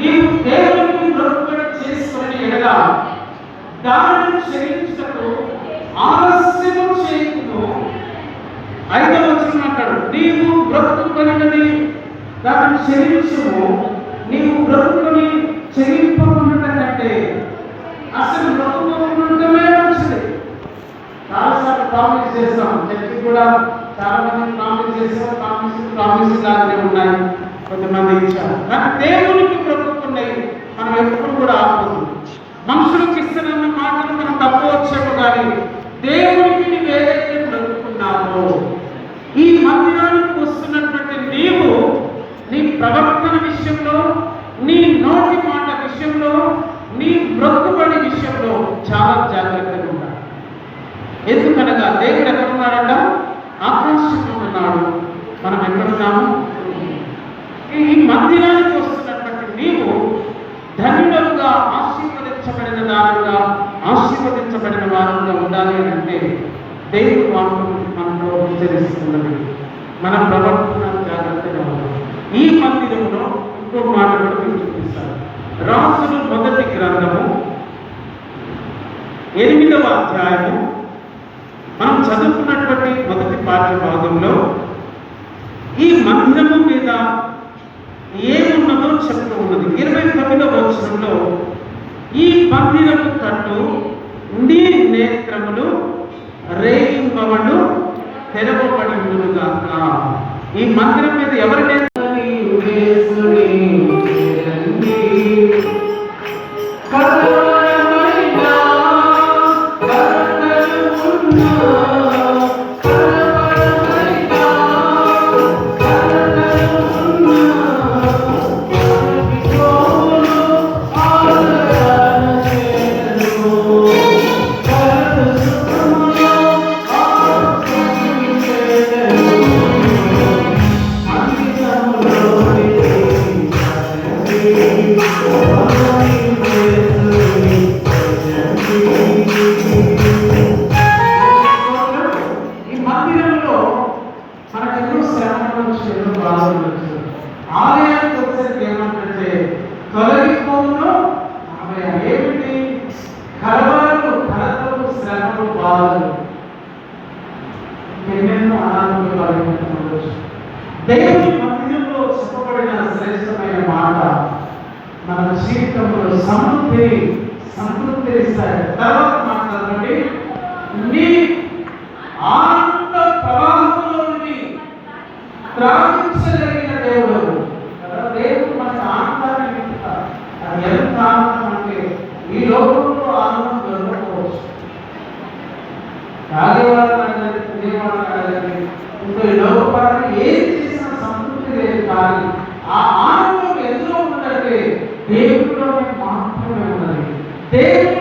నీవు దేవునికి మొక్కుబడి చేసుకుని ఎడలా దానిని చెల్లించుటకు ఆలస్యము చేయకుము. 5వ వచనం అంటాడు, నీవు బ్రతుకుకొనినది దానిని చెల్లించుము. నీవు బ్రతుకుని చెల్లింపకుండా కంటే అసలు బ్రతుకుతుండటమే మంచిది. చాలాసార్లు ప్రామిస్ చేస్తాం, చర్చి కూడా చాలా మంది ప్రామిస్ చేస్తాం, ప్రామిస్ లాగానే ఉన్నాయి, కొంతమంది ఇచ్చారు. కానీ దేవునికి బ్రతుకున్నాయి మనం ఎప్పుడు కూడా ఆపదు. మనుషులకు ఇస్తున్న మాటలు మనం తప్పు వచ్చాము, కానీ దేవునికి నీవు ఏదైతే బ్రతుకున్నావో, ఈ మందిరానికి వస్తున్నటువంటి నీవు నీ ప్రవర్తన విషయంలో, నీ నోటి మాట విషయంలో, నీ బ్రతుకుబడి విషయంలో చాలా జాగ్రత్తగా ఉండాలి. ఎందుకనగా దేవుడు ఎక్కడున్నాడంట? ఆకాశంలో ఉన్నాడు. మనం ఎక్కడున్నాము? ఈ మందిరానికి వస్తున్నటువంటి నీవు ధన్యులుగా, ఆశీర్వదించబడిన దారుగా, ఆశీర్వదించబడిన వారుగా ఉండాలి అంటే దేవుడు వాక్యం మనలో హెచ్చరిస్తున్నది. మన ప్రవర్తన జాగ్రత్తగా ఉండాలి. ఈ మందిరంలో ఇంకో మాట కూడా మీరు చూపిస్తారు. రాజుల మొదటి గ్రంథము 8వ అధ్యాయము మనం చదువుకున్నటువంటి మొదటి పాఠ్య భాగంలో ఈ మందిరము మీద ఏమున్నదో చెప్తూ ఉన్నది. 29వ వచనంలో ఈ మందిరము తట్టు నీ నేత్రములు రేయింబవళ్ళు తెరవబడి ఉండుగాక. ఈ మందిరం మీద ఎవరి నేత్రం? ఆలయానికి వచ్చేసరికి ఏమంటే తొలగిపోను ఏమిటి? కలవరలు, కలతలు, శ్రమలు, బాధలు, ఎన్నెన్నో అనారోగ్యాలు. దేవుని మందిరంలో చెప్పబడిన శ్రేష్టమైన మాట మన జీవితంలో సంతృప్తినిస్తాయి. తర్వాత మాట్లాడండి, నీ ఆనంద ప్రవాహంలోని త్రాగించగలిగిన దేవుడు. దేవుడు మనకు ఆనందాన్ని ఇస్తారు. అది ఎంత ఆనందం అంటే ఈ లోకంలో ఆనందం దొరకవచ్చు. తాగేవాళ్ళు అడగండి, తినేవాళ్ళు అడగండి, ఇంకో ఈ లోకపరంగా ఏది చేసినా సంతృప్తి లేదు. కానీ ఆ ఆనందం ఎందులో ఉందంటే దేవుడిలోనే మాత్రమే ఉన్నది. దేవుడు